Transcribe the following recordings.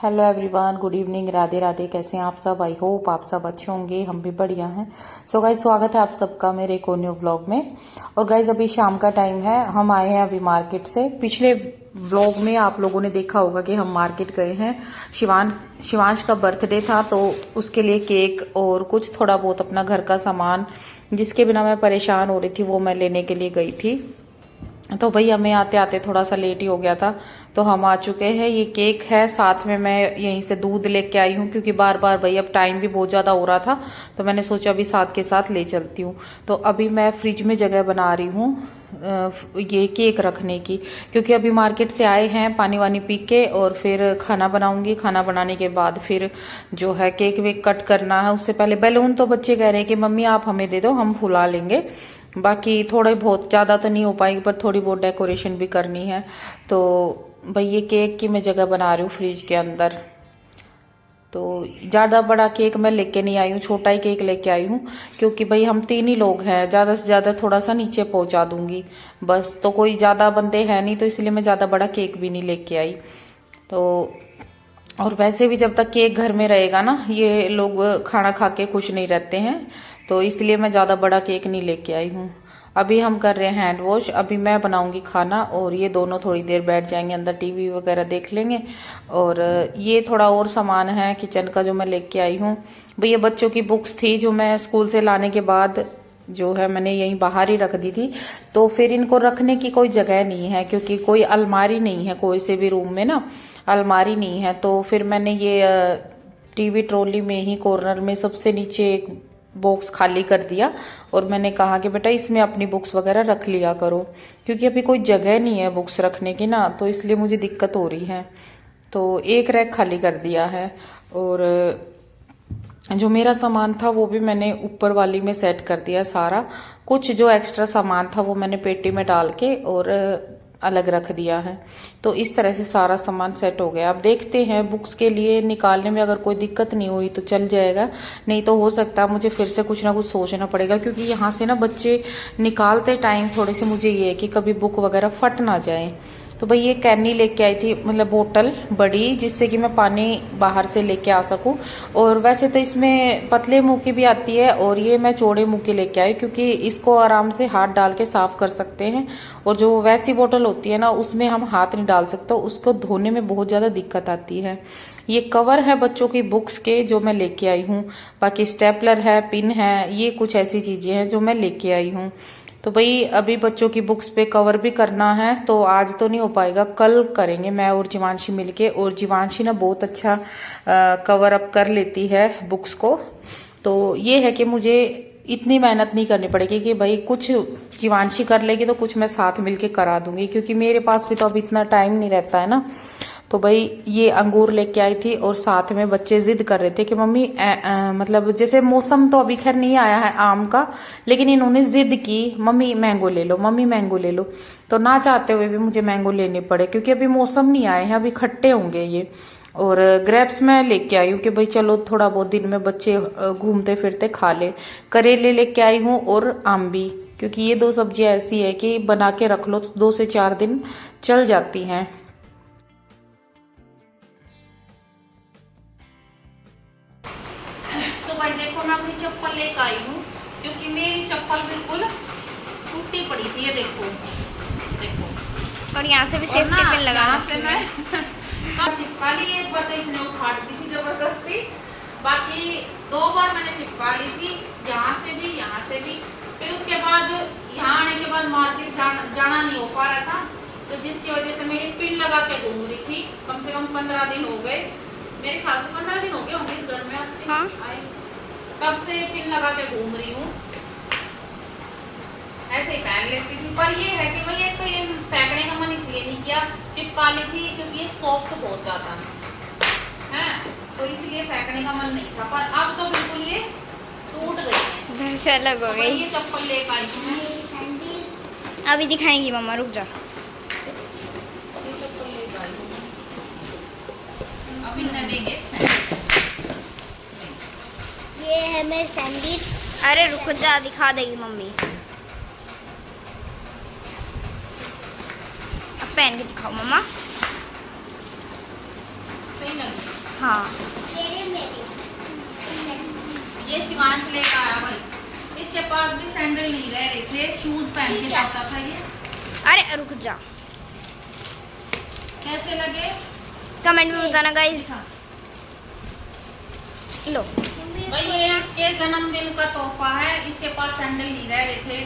Hello everyone, good evening, Radhe Radhe. कैसे हैं आप सब? आई होप आप सब अच्छे होंगे, हम भी बढ़िया हैं। सो गाइज, स्वागत है आप सबका मेरे एक और न्यू व्लॉग में। और गाइज, अभी शाम का टाइम है, हम आए हैं अभी मार्केट से। पिछले व्लॉग में आप लोगों ने देखा होगा कि हम मार्केट गए हैं। शिवांश का बर्थडे था, तो उसके लिए केक और कुछ थोड़ा बहुत अपना घर का सामान जिसके बिना मैं परेशान हो रही थी वो मैं लेने के लिए गई थी। तो भाई हमें आते आते थोड़ा सा लेट ही हो गया था, तो हम आ चुके हैं। ये केक है, साथ में मैं यहीं से दूध लेके आई हूँ क्योंकि बार बार भाई अब टाइम भी बहुत ज़्यादा हो रहा था, तो मैंने सोचा अभी साथ के साथ ले चलती हूँ। तो अभी मैं फ्रिज में जगह बना रही हूँ ये केक रखने की, क्योंकि अभी मार्केट से आए हैं, पानी वानी पी के और फिर खाना बनाऊंगी। खाना बनाने के बाद फिर जो है केक वेक कट करना है। उससे पहले बैलून तो बच्चे कह रहे हैं कि मम्मी आप हमें दे दो, हम फुला लेंगे। बाकी थोड़े बहुत, ज़्यादा तो नहीं हो पाएगी पर थोड़ी बहुत डेकोरेशन भी करनी है। तो भाई ये केक की मैं जगह बना रही हूँ फ्रिज के अंदर। तो ज़्यादा बड़ा केक मैं लेके नहीं आई हूँ, छोटा ही केक लेके आई हूँ, क्योंकि भाई हम 3 ही लोग हैं। ज़्यादा से ज़्यादा थोड़ा सा नीचे पहुँचा दूंगी बस, तो कोई ज़्यादा बंदे हैं नहीं, तो इसलिए मैं ज़्यादा बड़ा केक भी नहीं लेके आई। तो और वैसे भी जब तक केक घर में रहेगा ना, ये लोग खाना खा के खुश नहीं रहते हैं, तो इसलिए मैं ज़्यादा बड़ा केक नहीं लेके आई हूँ। अभी हम कर रहे हैं हैंड वॉश, अभी मैं बनाऊंगी खाना और ये दोनों थोड़ी देर बैठ जाएंगे अंदर, टीवी वगैरह देख लेंगे। और ये थोड़ा और सामान है किचन का जो मैं लेके आई हूँ। भाई ये बच्चों की बुक्स थी जो मैं स्कूल से लाने के बाद जो है मैंने यहीं बाहर ही रख दी थी, तो फिर इनको रखने की कोई जगह नहीं है, क्योंकि कोई अलमारी नहीं है, कोई से भी रूम में ना अलमारी नहीं है। तो फिर मैंने ये टीवी ट्रॉली में ही कॉर्नर में सबसे नीचे एक बॉक्स खाली कर दिया, और मैंने कहा कि बेटा इसमें अपनी बुक्स वगैरह रख लिया करो, क्योंकि अभी कोई जगह नहीं है बुक्स रखने की ना, तो इसलिए मुझे दिक्कत हो रही है। तो एक रैक खाली कर दिया है, और जो मेरा सामान था वो भी मैंने ऊपर वाली में सेट कर दिया सारा। कुछ जो एक्स्ट्रा सामान था वो मैंने पेटी में डाल के और अलग रख दिया है। तो इस तरह से सारा सामान सेट हो गया। अब देखते हैं, बुक्स के लिए निकालने में अगर कोई दिक्कत नहीं हुई तो चल जाएगा, नहीं तो हो सकता है मुझे फिर से कुछ ना कुछ सोचना पड़ेगा, क्योंकि यहाँ से ना बच्चे निकालते टाइम थोड़े से मुझे ये है कि कभी बुक वगैरह फट ना जाए। तो भाई ये कैनी लेके आई थी, मतलब बोतल बड़ी, जिससे कि मैं पानी बाहर से लेके आ सकूं। और वैसे तो इसमें पतले मुंह की भी आती है, और ये मैं चौड़े मुंह की लेके आई, क्योंकि इसको आराम से हाथ डाल के साफ कर सकते हैं। और जो वैसी बोतल होती है ना, उसमें हम हाथ नहीं डाल सकते, उसको धोने में बहुत ज्यादा दिक्कत आती है। ये कवर है बच्चों की बुक्स के जो मैं लेके आई हूँ। बाकी स्टेपलर है, पिन है, ये कुछ ऐसी चीजें हैं जो मैं लेके आई हूँ। तो भाई अभी बच्चों की बुक्स पे कवर भी करना है, तो आज तो नहीं हो पाएगा, कल करेंगे मैं और जीवांशी मिलके। और जीवांशी ना बहुत अच्छा कवर अप कर लेती है बुक्स को। तो ये है कि मुझे इतनी मेहनत नहीं करनी पड़ेगी, कि भाई कुछ जीवांशी कर लेगी तो कुछ मैं साथ मिलके करा दूंगी, क्योंकि मेरे पास भी तो अभी इतना टाइम नहीं रहता है ना। तो भाई ये अंगूर लेके आई थी, और साथ में बच्चे जिद कर रहे थे कि मम्मी मतलब जैसे मौसम तो अभी खैर नहीं आया है आम का, लेकिन इन्होंने जिद की मम्मी मैंगो ले लो, मम्मी मैंगो ले लो। तो ना चाहते हुए भी मुझे मैंगो लेने पड़े, क्योंकि अभी मौसम नहीं आए हैं, अभी खट्टे होंगे ये। और ग्रेप्स मैं लेके आई हूँ कि भाई चलो थोड़ा बहुत दिन में बच्चे घूमते फिरते खा ले। करेले लेके आई हूँ और आम भी, क्योंकि ये 2 सब्जियां ऐसी है कि बना के रख लो तो 2 से 4 दिन चल जाती हैं। तो भाई देखो, मैं अपनी चप्पल लेकर आई हूँ, क्योंकि मेरी चप्पल बिल्कुल टूटी पड़ी थी। ये देखो, और यहाँ से भी सेफ्टी पिन लगा से मैं चिपका ली। एक बार तो इसने उखाड़ दी थी जबरदस्ती, बाकी 2 बार मैंने चिपका ली थी, यहाँ से भी यहाँ से भी। फिर उसके बाद यहाँ आने के बाद मार्केट जाना नहीं हो पा रहा था, तो जिसकी वजह से मैं पिन लगा के घूम रही थी। कम से कम 15 दिन हो गए, मेरे ख्याल से 15 दिन हो गए होंगे इस घर में आपके। हाँ, तब से पिन लगा के घूम रही हूँ, ऐसे ही पहन लेती थी। पर ये है कि भाई एक तो ये फेंकने का मन इसलिए नहीं किया, चिपका ली थी क्योंकि ये सॉफ्ट बहुत ज्यादा है, तो इसलिए फेंकने का मन नहीं था। पर अब तो बिल्कुल ये टूट गई है, घर से अलग हो गई। ये चप्पल लेकर आई हूँ मैं। अभी दिखाएंगी मम्मा, रुक जा। ये चप्पल लेकर आई हूँ अभी न देंगे। ये है मेरे सैंडल। अरे रुक जा, दिखा देगी मम्मी। अब पहन के दिखाओ मम्मा। सही लगी? हाँ ये शिवांश लेकर आया भाई, इसके पास भी सैंडल नहीं रह रहे थे, शूज पहन के जाता था ये। अरे रुक जा, कैसे लगे कमेंट में बताना गाइस। लो भाई, ये इसके जन्मदिन का तोहफा है। इसके पास सैंडल नहीं रह रहे थे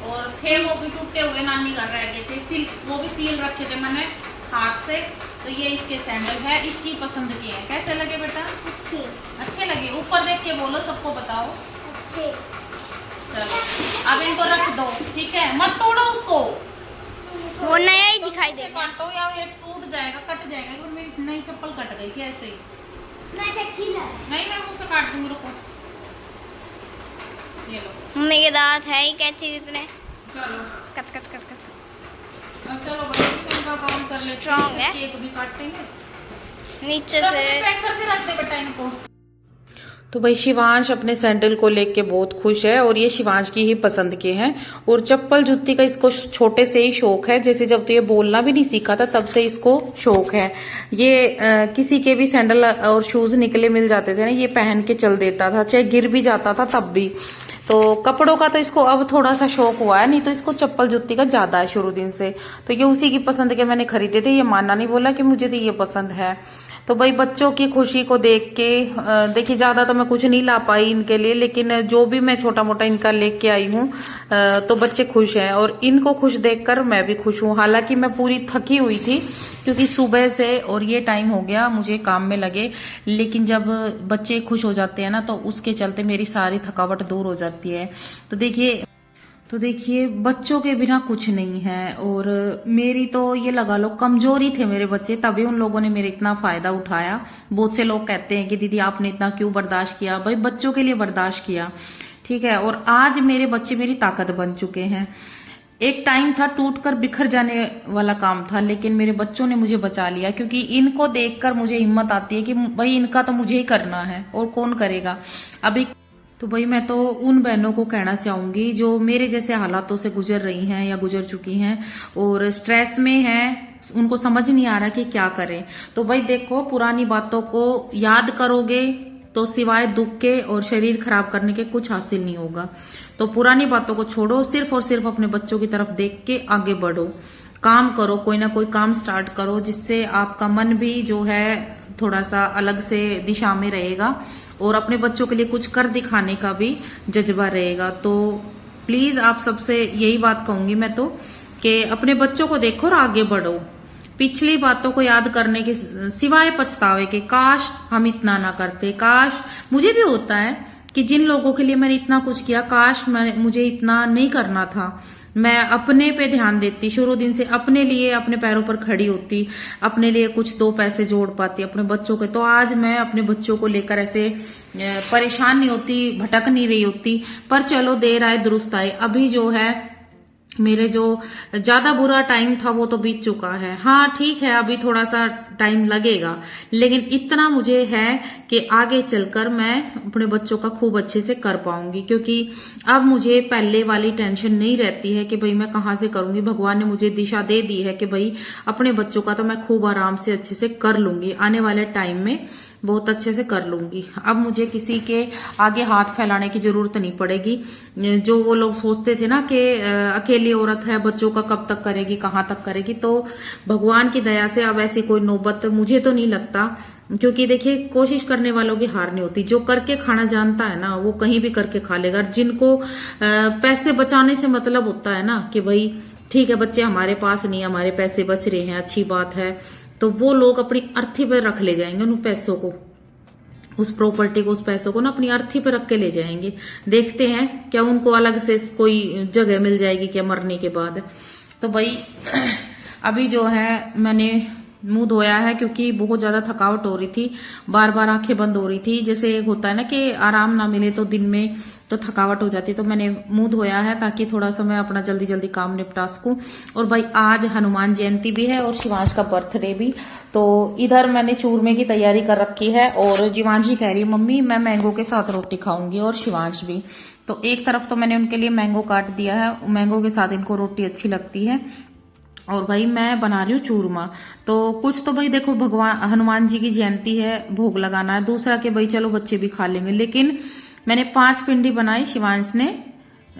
और थे वो भी टूटे हुए, नानी घर रह गए थे, सील वो भी सील रखे थे मैंने हाथ से। तो ये इसके सैंडल है, इसकी पसंद की है। कैसे लगे बेटा? अच्छे लगे? ऊपर देख के बोलो, सबको बताओ। अच्छे। चलो अब इनको रख दो, ठीक है? मत तोड़ो उसको, वो नया ही दिखाई इसे देगा। काटो या ये टूट जाएगा, कट जाएगा। और मेरी नई चप्पल कट गई थी ऐसे ही। नहीं मैं मुझसे काट दूंगी, रुको। ये लो, मम्मी के दांत है ही कैची जितने। चलो कच कच कच कच। अब चलो भाई, किचन का काम कर लेते Strong है। केक भी काटेंगे। नीचे चलो, से पैक करके रख दे बेटा इनको। तो भाई शिवांश अपने सैंडल को लेके बहुत खुश है और ये शिवांश की ही पसंद के हैं। और चप्पल जूती का इसको छोटे से ही शौक है, जैसे जब तो ये बोलना भी नहीं सीखा था तब से इसको शौक है। ये किसी के भी सैंडल और शूज निकले मिल जाते थे ना, ये पहन के चल देता था, चाहे गिर भी जाता था तब भी। तो कपड़ों का तो इसको अब थोड़ा सा शौक हुआ है, नहीं तो इसको चप्पल जूती का ज्यादा है शुरू दिन से। तो ये उसी की पसंद के मैंने खरीदे थे, ये मानना नहीं, बोला कि मुझे तो ये पसंद है। तो भाई बच्चों की खुशी को देख के देखिए, ज्यादा तो मैं कुछ नहीं ला पाई इनके लिए, लेकिन जो भी मैं छोटा मोटा इनका लेके आई हूँ तो बच्चे खुश हैं और इनको खुश देखकर मैं भी खुश हूँ। हालांकि मैं पूरी थकी हुई थी क्योंकि सुबह से और ये टाइम हो गया मुझे काम में लगे, लेकिन जब बच्चे खुश हो जाते हैं ना तो उसके चलते मेरी सारी थकावट दूर हो जाती है। तो देखिए बच्चों के बिना कुछ नहीं है। और मेरी तो ये लगा लो कमजोरी थे मेरे बच्चे, तभी उन लोगों ने मेरे इतना फायदा उठाया। बहुत से लोग कहते हैं कि दीदी आपने इतना क्यों बर्दाश्त किया? भाई बच्चों के लिए बर्दाश्त किया, ठीक है। और आज मेरे बच्चे मेरी ताकत बन चुके हैं। एक टाइम था टूट कर बिखर जाने वाला काम था, लेकिन मेरे बच्चों ने मुझे बचा लिया, क्योंकि इनको देखकर मुझे हिम्मत आती है कि भाई इनका तो मुझे ही करना है और कौन करेगा अभी। तो भाई मैं तो उन बहनों को कहना चाहूंगी जो मेरे जैसे हालातों से गुजर रही हैं या गुजर चुकी हैं और स्ट्रेस में हैं, उनको समझ नहीं आ रहा कि क्या करें। तो भाई देखो, पुरानी बातों को याद करोगे तो सिवाय दुख के और शरीर खराब करने के कुछ हासिल नहीं होगा। तो पुरानी बातों को छोड़ो, सिर्फ और सिर्फ अपने बच्चों की तरफ देख के आगे बढ़ो, काम करो, कोई ना कोई काम स्टार्ट करो जिससे आपका मन भी जो है थोड़ा सा अलग से दिशा में रहेगा और अपने बच्चों के लिए कुछ कर दिखाने का भी जज्बा रहेगा। तो प्लीज आप सबसे यही बात कहूंगी मैं तो, कि अपने बच्चों को देखो और आगे बढ़ो। पिछली बातों को याद करने के सिवाय पछतावे के काश हम इतना ना करते। काश, मुझे भी होता है कि जिन लोगों के लिए मैंने इतना कुछ किया, काश मुझे इतना नहीं करना था। मैं अपने पे ध्यान देती, शुरू दिन से अपने लिए अपने पैरों पर खड़ी होती, अपने लिए कुछ दो पैसे जोड़ पाती अपने बच्चों के। तो आज मैं अपने बच्चों को लेकर ऐसे परेशान नहीं होती, भटक नहीं रही होती। पर चलो, देर आए दुरुस्त आए। अभी जो है मेरे जो ज्यादा बुरा टाइम था वो तो बीत चुका है। हाँ ठीक है, अभी थोड़ा सा टाइम लगेगा, लेकिन इतना मुझे है कि आगे चलकर मैं अपने बच्चों का खूब अच्छे से कर पाऊंगी, क्योंकि अब मुझे पहले वाली टेंशन नहीं रहती है कि भाई मैं कहाँ से करूंगी। भगवान ने मुझे दिशा दे दी है कि भाई अपने बच्चों का तो मैं खूब आराम से अच्छे से कर लूंगी, आने वाले टाइम में बहुत अच्छे से कर लूंगी। अब मुझे किसी के आगे हाथ फैलाने की जरूरत नहीं पड़ेगी। जो वो लोग सोचते थे ना कि अकेली औरत है, बच्चों का कब तक करेगी, कहाँ तक करेगी, तो भगवान की दया से अब ऐसी कोई नौबत मुझे तो नहीं लगता। क्योंकि देखिए, कोशिश करने वालों की हार नहीं होती। जो करके खाना जानता है ना, वो कहीं भी करके खा लेगा। जिनको पैसे बचाने से मतलब होता है ना कि भाई ठीक है, बच्चे हमारे पास नहीं, हमारे पैसे बच रहे हैं, अच्छी बात है, तो वो लोग अपनी अर्थी पे रख ले जाएंगे उन पैसों को, उस प्रॉपर्टी को, उस पैसों को ना अपनी अर्थी पे रख के ले जाएंगे। देखते हैं क्या उनको अलग से कोई जगह मिल जाएगी क्या मरने के बाद। तो भाई अभी जो है मैंने मुंह धोया है क्योंकि बहुत ज्यादा थकावट हो रही थी, बार बार आंखें बंद हो रही थी। जैसे होता है ना कि आराम ना मिले तो दिन में तो थकावट हो जाती, तो मैंने मुंह धोया है ताकि थोड़ा सा मैं अपना जल्दी जल्दी काम निपटा सकूं। और भाई आज हनुमान जयंती भी है और शिवांश का बर्थडे भी, तो इधर मैंने चूरमे की तैयारी कर रखी है। और जीवांशी कह रही है मम्मी मैं मैंगो के साथ रोटी खाऊंगी, और शिवांश भी। तो एक तरफ तो मैंने उनके लिए मैंगो काट दिया है, मैंगो के साथ इनको रोटी अच्छी लगती है। और भाई मैं बना रही हूँ चूरमा। तो कुछ तो भाई देखो भगवान हनुमान जी की जयंती है, भोग लगाना है, दूसरा के भाई चलो बच्चे भी खा लेंगे। लेकिन मैंने 5 पिंडी बनाई, शिवांश ने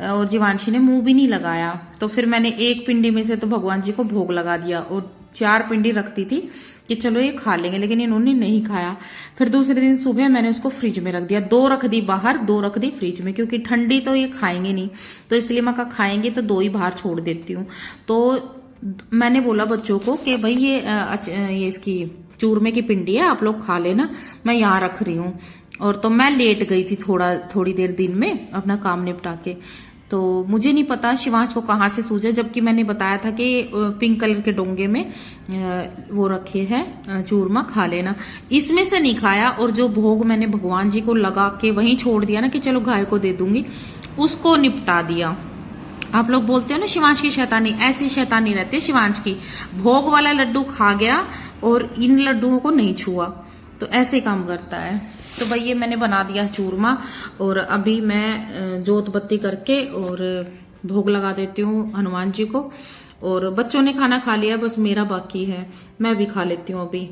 और जीवांशी ने मुंह भी नहीं लगाया। तो फिर मैंने एक पिंडी में से तो भगवान जी को भोग लगा दिया और 4 पिंडी रखती थी कि चलो ये खा लेंगे, लेकिन इन्होंने नहीं खाया। फिर दूसरे दिन सुबह मैंने उसको फ्रिज में रख दिया, 2 रख दी बाहर, 2 रख दी फ्रिज में, क्योंकि ठंडी तो ये खाएंगे नहीं। तो इसलिए मैं कहा खाएंगे तो 2 ही बाहर छोड़ देती हूँ। तो मैंने बोला बच्चों को कि भाई ये इसकी चूरमे की पिंडी है, आप लोग खा लेना, मैं यहाँ रख रही हूँ। और तो मैं लेट गई थी थोड़ी देर दिन में अपना काम निपटा के। तो मुझे नहीं पता शिवांश को कहाँ से सूझा, जबकि मैंने बताया था कि पिंक कलर के डोंगे में वो रखे हैं चूरमा, खा लेना। इसमें से नहीं खाया, और जो भोग मैंने भगवान जी को लगा के वहीं छोड़ दिया ना कि चलो गाय को दे दूंगी, उसको निपटा दिया। आप लोग बोलते हो ना शिवांश की शैतानी, ऐसी शैतानी रहती है शिवांश की। भोग वाला लड्डू खा गया और इन लड्डुओं को नहीं छुआ, तो ऐसे काम करता है। तो भाई ये मैंने बना दिया चूरमा, और अभी मैं जोत बत्ती करके और भोग लगा देती हूँ हनुमान जी को। और बच्चों ने खाना खा लिया, बस मेरा बाकी है, मैं भी खा लेती हूँ अभी।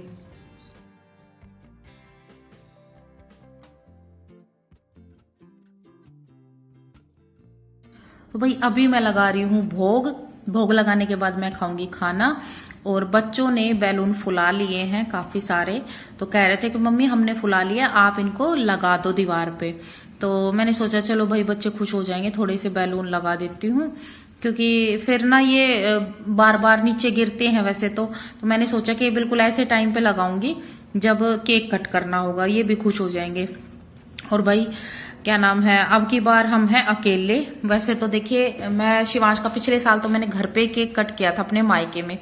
तो भाई अभी मैं लगा रही हूँ भोग लगाने के बाद मैं खाऊंगी खाना। और बच्चों ने बैलून फुला लिए हैं काफी सारे, तो कह रहे थे कि मम्मी हमने फुला लिया, आप इनको लगा दो दीवार पे। तो मैंने सोचा चलो भाई बच्चे खुश हो जाएंगे, थोड़े से बैलून लगा देती हूँ, क्योंकि फिर ना ये बार बार नीचे गिरते हैं वैसे तो मैंने सोचा कि बिल्कुल ऐसे टाइम पे लगाऊंगी जब केक कट करना होगा, ये भी खुश हो जाएंगे। और भाई क्या नाम है, अब की बार हम हैं अकेले। वैसे तो देखिए मैं शिवांश का पिछले साल तो मैंने घर पे केक कट किया था अपने मायके में,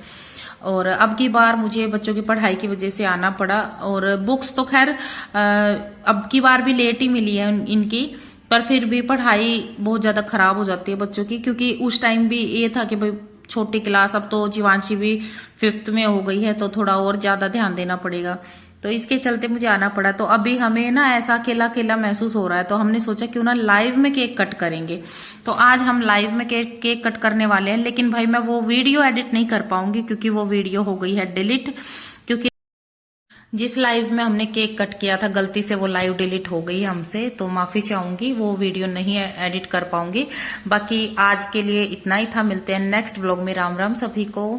और अब की बार मुझे बच्चों की पढ़ाई की वजह से आना पड़ा। और बुक्स तो खैर अब की बार भी लेट ही मिली है इनकी, पर फिर भी पढ़ाई बहुत ज्यादा खराब हो जाती है बच्चों की, क्योंकि उस टाइम भी ये था कि भाई छोटी क्लास, अब तो जीवांशी भी 5th में हो गई है, तो थोड़ा और ज्यादा ध्यान देना पड़ेगा। तो इसके चलते मुझे आना पड़ा। तो अभी हमें ना ऐसा अकेला अकेला महसूस हो रहा है, तो हमने सोचा क्यों ना लाइव में केक कट करेंगे। तो आज हम लाइव में केक कट करने वाले हैं, लेकिन भाई मैं वो वीडियो एडिट नहीं कर पाऊंगी, क्योंकि वो वीडियो हो गई है डिलीट। क्योंकि जिस लाइव में हमने केक कट किया था गलती से वो लाइव डिलीट हो गई हमसे, तो माफी चाहूंगी, वो वीडियो नहीं एडिट कर पाऊंगी। बाकी आज के लिए इतना ही था, मिलते हैं नेक्स्ट व्लॉग में। राम राम सभी को।